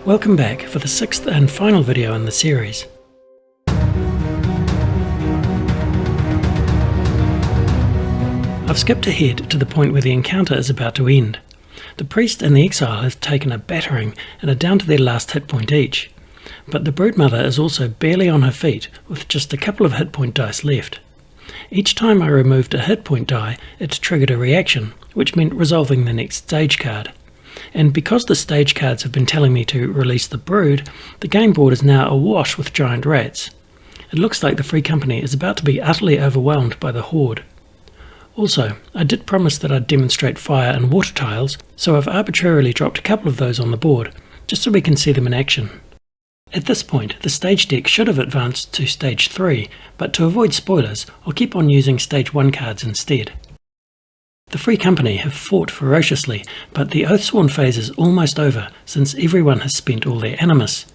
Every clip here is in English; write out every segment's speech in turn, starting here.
Welcome back for the sixth and final video in the series. I've skipped ahead to the point where the encounter is about to end. The priest and the exile have taken a battering and are down to their last hit point each, but the Broodmother is also barely on her feet with just a couple of hit point dice left. Each time I removed a hit point die, it triggered a reaction, which meant resolving the next stage card. And because the stage cards have been telling me to release the brood, the game board is now awash with giant rats. It looks like the Free Company is about to be utterly overwhelmed by the horde. Also, I did promise that I'd demonstrate fire and water tiles, so I've arbitrarily dropped a couple of those on the board, just so we can see them in action. At this point, the stage deck should have advanced to stage 3, but to avoid spoilers, I'll keep on using stage 1 cards instead. The Free Company have fought ferociously, but the Oathsworn phase is almost over since everyone has spent all their animus,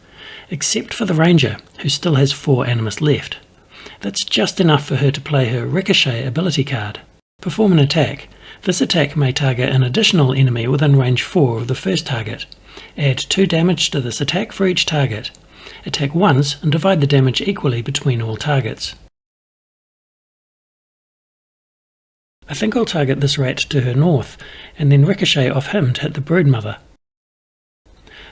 except for the Ranger, who still has 4 animus left. That's just enough for her to play her Ricochet ability card. Perform an attack. This attack may target an additional enemy within range 4 of the first target. Add 2 damage to this attack for each target. Attack once and divide the damage equally between all targets. I think I'll target this rat to her north, and then ricochet off him to hit the Broodmother.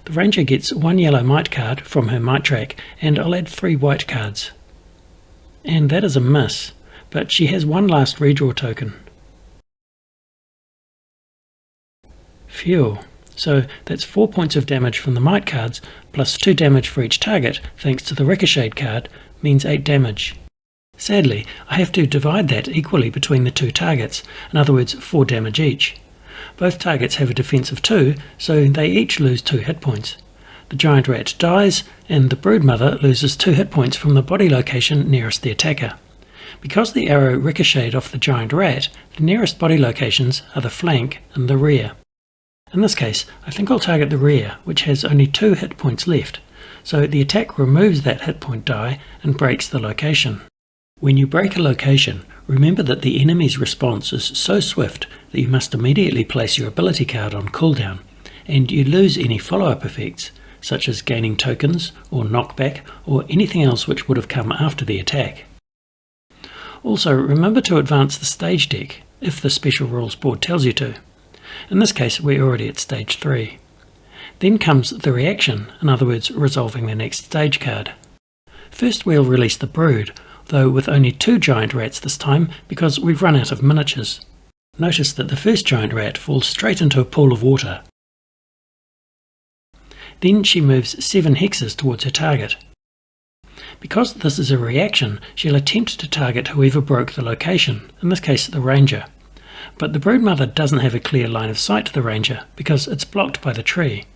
The Ranger gets 1 yellow might card from her might track, and I'll add 3 white cards. And that is a miss, but she has 1 last redraw token. Phew. So that's 4 points of damage from the might cards, plus 2 damage for each target, thanks to the Ricochet card, means 8 damage. Sadly, I have to divide that equally between the 2 targets, in other words 4 damage each. Both targets have a defense of 2, so they each lose 2 hit points. The giant rat dies, and the Broodmother loses 2 hit points from the body location nearest the attacker. Because the arrow ricocheted off the giant rat, the nearest body locations are the flank and the rear. In this case, I think I'll target the rear, which has only 2 hit points left, so the attack removes that hit point die and breaks the location. When you break a location, remember that the enemy's response is so swift that you must immediately place your ability card on cooldown, and you lose any follow-up effects, such as gaining tokens or knockback or anything else which would have come after the attack. Also, remember to advance the stage deck, if the special rules board tells you to. In this case, we're already at stage 3. Then comes the reaction, in other words, resolving the next stage card. First we'll release the brood, though with only 2 giant rats this time because we've run out of miniatures. Notice that the first giant rat falls straight into a pool of water. Then she moves 7 hexes towards her target. Because this is a reaction, she'll attempt to target whoever broke the location, in this case the Ranger. But the Broodmother doesn't have a clear line of sight to the Ranger because it's blocked by the tree.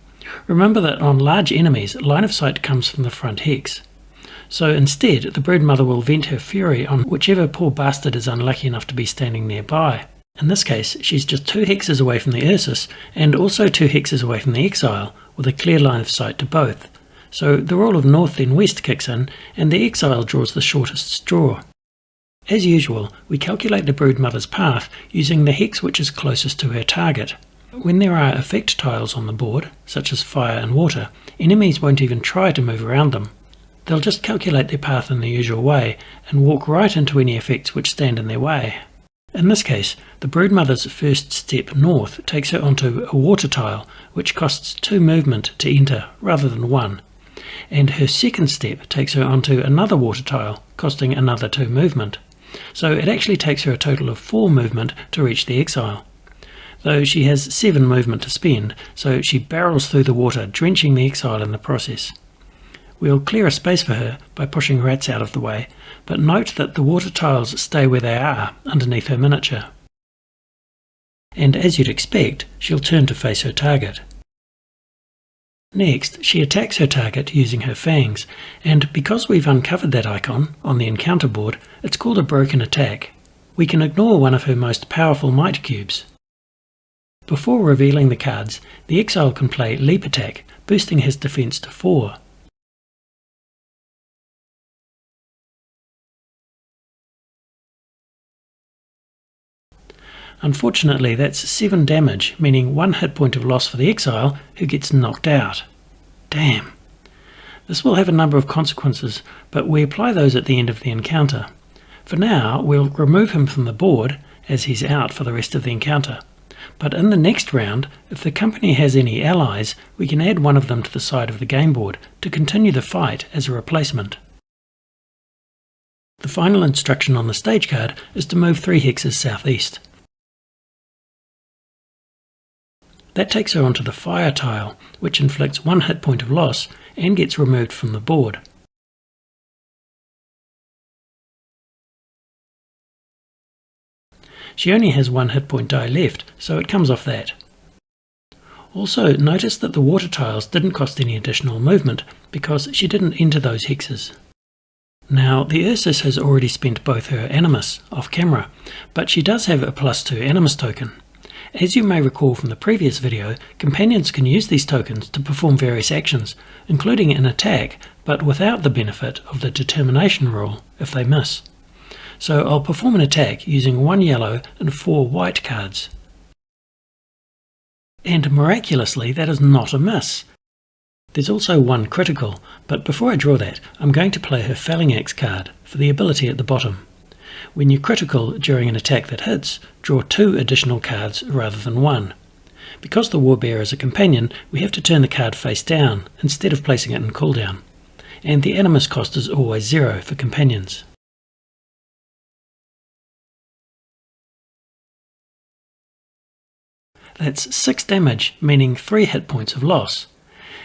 Remember that on large enemies, line of sight comes from the front hex. So instead, the Broodmother will vent her fury on whichever poor bastard is unlucky enough to be standing nearby. In this case, she's just 2 hexes away from the Ursus, and also 2 hexes away from the Exile, with a clear line of sight to both. So the rule of north then west kicks in, and the Exile draws the shortest straw. As usual, we calculate the Broodmother's path using the hex which is closest to her target. When there are effect tiles on the board, such as fire and water, enemies won't even try to move around them. They'll just calculate their path in the usual way and walk right into any effects which stand in their way. In this case, the Broodmother's first step north takes her onto a water tile, which costs 2 movement to enter rather than 1, and her second step takes her onto another water tile, costing another 2 movement. So it actually takes her a total of 4 movement to reach the Exile. Though she has 7 movement to spend, so she barrels through the water, drenching the Exile in the process. We'll clear a space for her by pushing rats out of the way, but note that the water tiles stay where they are, underneath her miniature. And as you'd expect, she'll turn to face her target. Next, she attacks her target using her fangs, and because we've uncovered that icon on the encounter board, it's called a broken attack. We can ignore one of her most powerful might cubes. Before revealing the cards, the Exile can play Leap Attack, boosting his defense to 4. Unfortunately, that's 7 damage, meaning 1 hit point of loss for the Exile, who gets knocked out. Damn. This will have a number of consequences, but we apply those at the end of the encounter. For now, we'll remove him from the board, as he's out for the rest of the encounter. But in the next round, if the company has any allies, we can add one of them to the side of the game board to continue the fight as a replacement. The final instruction on the stage card is to move 3 hexes southeast. That takes her onto the fire tile, which inflicts 1 hit point of loss and gets removed from the board. She only has 1 hit point die left, so it comes off that. Also, notice that the water tiles didn't cost any additional movement because she didn't enter those hexes. Now, the Ursus has already spent both her Animus off camera, but she does have a +2 Animus token. As you may recall from the previous video, companions can use these tokens to perform various actions, including an attack, but without the benefit of the determination rule if they miss. So I'll perform an attack using 1 yellow and 4 white cards. And miraculously, that is not a miss. There's also 1 critical, but before I draw that, I'm going to play her Phalanx card for the ability at the bottom. When you critical during an attack that hits, draw 2 additional cards rather than 1. Because the Warbearer is a companion, we have to turn the card face down instead of placing it in cooldown. And the Animus cost is always 0 for companions. That's 6 damage, meaning 3 hit points of loss.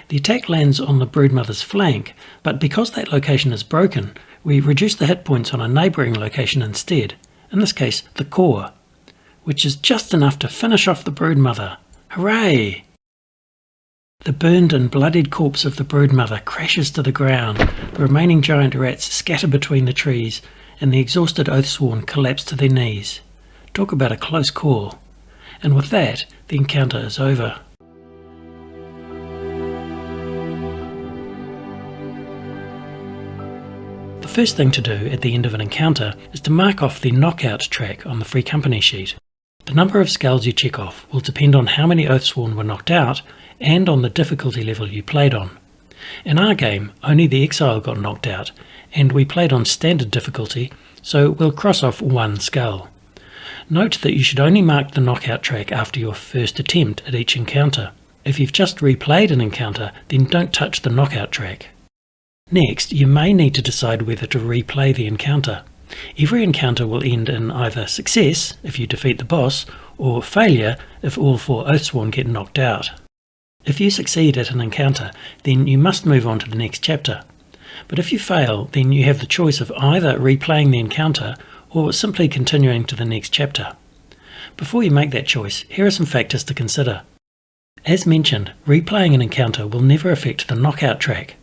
The attack lands on the Broodmother's flank, but because that location is broken, we reduce the hit points on a neighbouring location instead, in this case the core, which is just enough to finish off the Broodmother. Hooray! The burned and bloodied corpse of the Broodmother crashes to the ground, the remaining giant rats scatter between the trees, and the exhausted Oathsworn collapse to their knees. Talk about a close call. And with that, the encounter is over. The first thing to do at the end of an encounter is to mark off the knockout track on the free company sheet. The number of skulls you check off will depend on how many Oathsworn were knocked out and on the difficulty level you played on. In our game, only the Exile got knocked out, and we played on standard difficulty, so we'll cross off 1 skull. Note that you should only mark the knockout track after your first attempt at each encounter. If you've just replayed an encounter, then don't touch the knockout track. Next, you may need to decide whether to replay the encounter. Every encounter will end in either success if you defeat the boss, or failure if all 4 Oathsworn get knocked out. If you succeed at an encounter, then you must move on to the next chapter. But if you fail, then you have the choice of either replaying the encounter or simply continuing to the next chapter. Before you make that choice, here are some factors to consider. As mentioned, replaying an encounter will never affect the knockout track,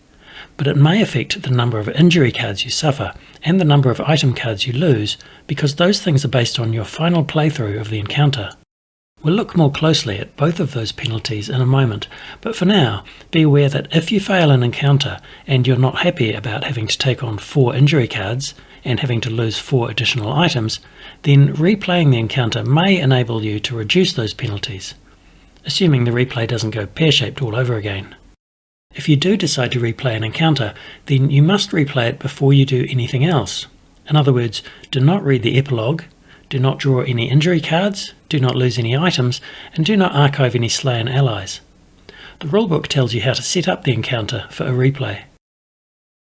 but it may affect the number of injury cards you suffer and the number of item cards you lose, because those things are based on your final playthrough of the encounter. We'll look more closely at both of those penalties in a moment, but for now, be aware that if you fail an encounter and you're not happy about having to take on 4 injury cards and having to lose 4 additional items, then replaying the encounter may enable you to reduce those penalties, assuming the replay doesn't go pear-shaped all over again. If you do decide to replay an encounter, then you must replay it before you do anything else. In other words, do not read the epilogue, do not draw any injury cards, do not lose any items, and do not archive any slain allies. The rulebook tells you how to set up the encounter for a replay.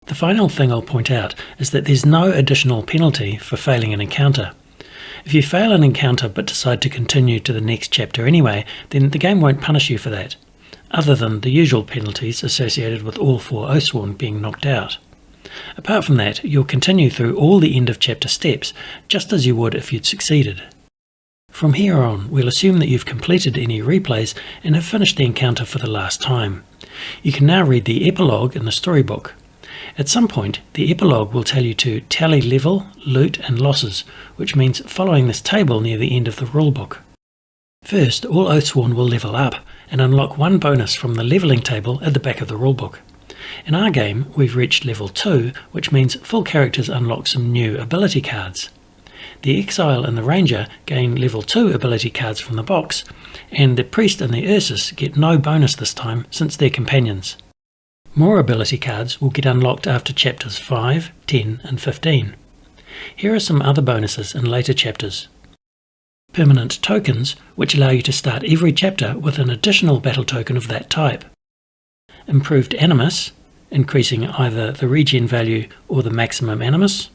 The final thing I'll point out is that there's no additional penalty for failing an encounter. If you fail an encounter but decide to continue to the next chapter anyway, then the game won't punish you for that, other than the usual penalties associated with all 4 Oathsworn being knocked out. Apart from that, you'll continue through all the end of chapter steps, just as you would if you'd succeeded. From here on, we'll assume that you've completed any replays and have finished the encounter for the last time. You can now read the epilogue in the storybook. At some point, the epilogue will tell you to tally level, loot and losses, which means following this table near the end of the rulebook. First, all Oathsworn will level up and unlock 1 bonus from the leveling table at the back of the rulebook. In our game, we've reached level 2, which means full characters unlock some new ability cards. The Exile and the Ranger gain level 2 ability cards from the box, and the Priest and the Ursus get no bonus this time since they're companions. More ability cards will get unlocked after chapters 5, 10 and 15. Here are some other bonuses in later chapters. Permanent tokens, which allow you to start every chapter with an additional battle token of that type. Improved animus, increasing either the regen value or the maximum animus.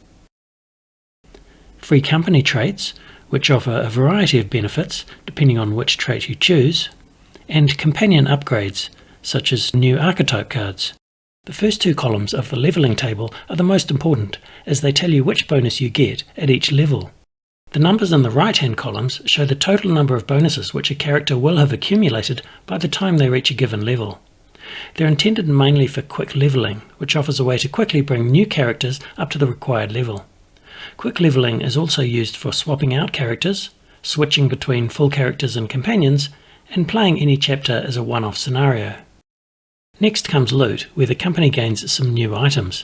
Free company traits, which offer a variety of benefits depending on which trait you choose. And companion upgrades, such as new archetype cards. The first two columns of the levelling table are the most important, as they tell you which bonus you get at each level. The numbers in the right-hand columns show the total number of bonuses which a character will have accumulated by the time they reach a given level. They're intended mainly for quick levelling, which offers a way to quickly bring new characters up to the required level. Quick levelling is also used for swapping out characters, switching between full characters and companions, and playing any chapter as a one-off scenario. Next comes loot, where the company gains some new items.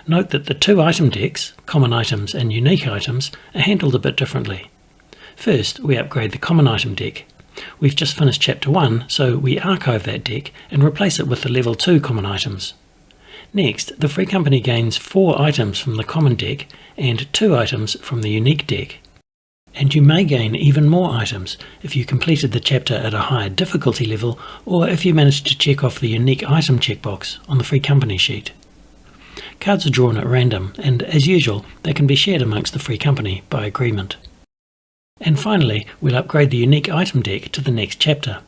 Note that the two item decks, common items and unique items, are handled a bit differently. First, we upgrade the common item deck. We've just finished chapter 1, so we archive that deck and replace it with the level 2 common items. Next, the free company gains 4 items from the common deck and 2 items from the unique deck. And you may gain even more items if you completed the chapter at a higher difficulty level, or if you managed to check off the unique item checkbox on the free company sheet. Cards are drawn at random, and as usual, they can be shared amongst the free company by agreement. And finally, we'll upgrade the unique item deck to the next chapter.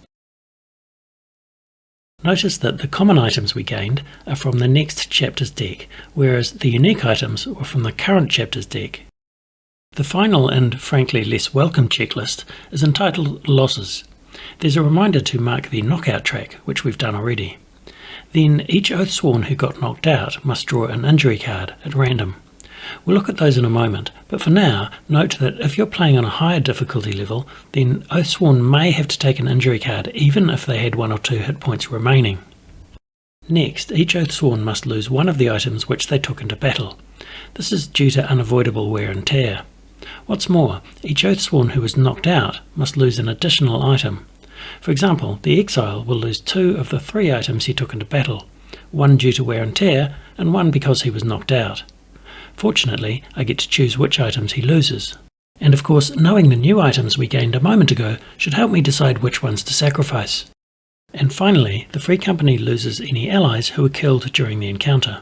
Notice that the common items we gained are from the next chapter's deck, whereas the unique items were from the current chapter's deck. The final and frankly less welcome checklist is entitled Losses. There's a reminder to mark the knockout track, which we've done already. Then each Oathsworn who got knocked out must draw an injury card at random. We'll look at those in a moment, but for now, note that if you're playing on a higher difficulty level, then Oathsworn may have to take an injury card even if they had 1 or 2 hit points remaining. Next, each Oathsworn must lose one of the items which they took into battle. This is due to unavoidable wear and tear. What's more, each Oathsworn who is knocked out must lose an additional item. For example, the Exile will lose 2 of the 3 items he took into battle, 1 due to wear and tear, and 1 because he was knocked out. Fortunately, I get to choose which items he loses. And of course, knowing the new items we gained a moment ago should help me decide which ones to sacrifice. And finally, the free company loses any allies who were killed during the encounter.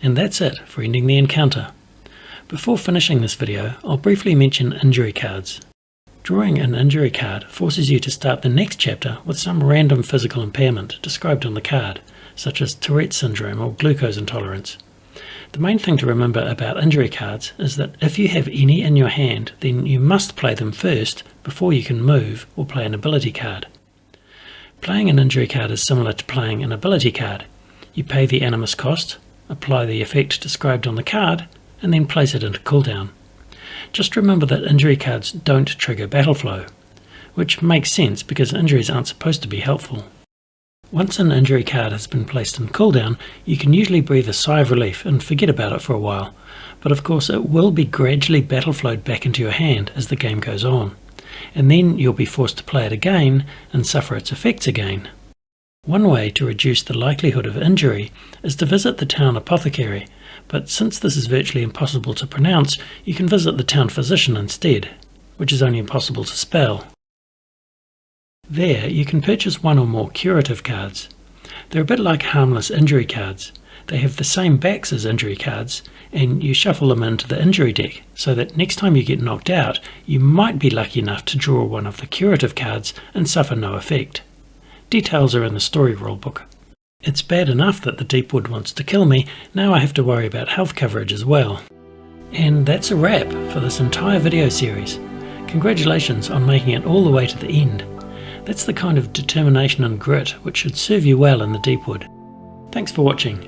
And that's it for ending the encounter. Before finishing this video, I'll briefly mention injury cards. Drawing an injury card forces you to start the next chapter with some random physical impairment described on the card, such as Tourette syndrome or glucose intolerance. The main thing to remember about injury cards is that if you have any in your hand, then you must play them first before you can move or play an ability card. Playing an injury card is similar to playing an ability card. You pay the animus cost, apply the effect described on the card, and then place it into cooldown. Just remember that injury cards don't trigger battle flow, which makes sense because injuries aren't supposed to be helpful. Once an injury card has been placed in cooldown, you can usually breathe a sigh of relief and forget about it for a while, but of course it will be gradually battle flowed back into your hand as the game goes on, and then you'll be forced to play it again and suffer its effects again. One way to reduce the likelihood of injury is to visit the town apothecary, but since this is virtually impossible to pronounce, you can visit the town physician instead, which is only impossible to spell. There you can purchase 1 or more curative cards. They're a bit like harmless injury cards. They have the same backs as injury cards, and you shuffle them into the injury deck, so that next time you get knocked out, you might be lucky enough to draw one of the curative cards and suffer no effect. Details are in the story rulebook. It's bad enough that the Deepwood wants to kill me, now I have to worry about health coverage as well. And that's a wrap for this entire video series. Congratulations on making it all the way to the end. That's the kind of determination and grit which should serve you well in the Deepwood. Thanks for watching.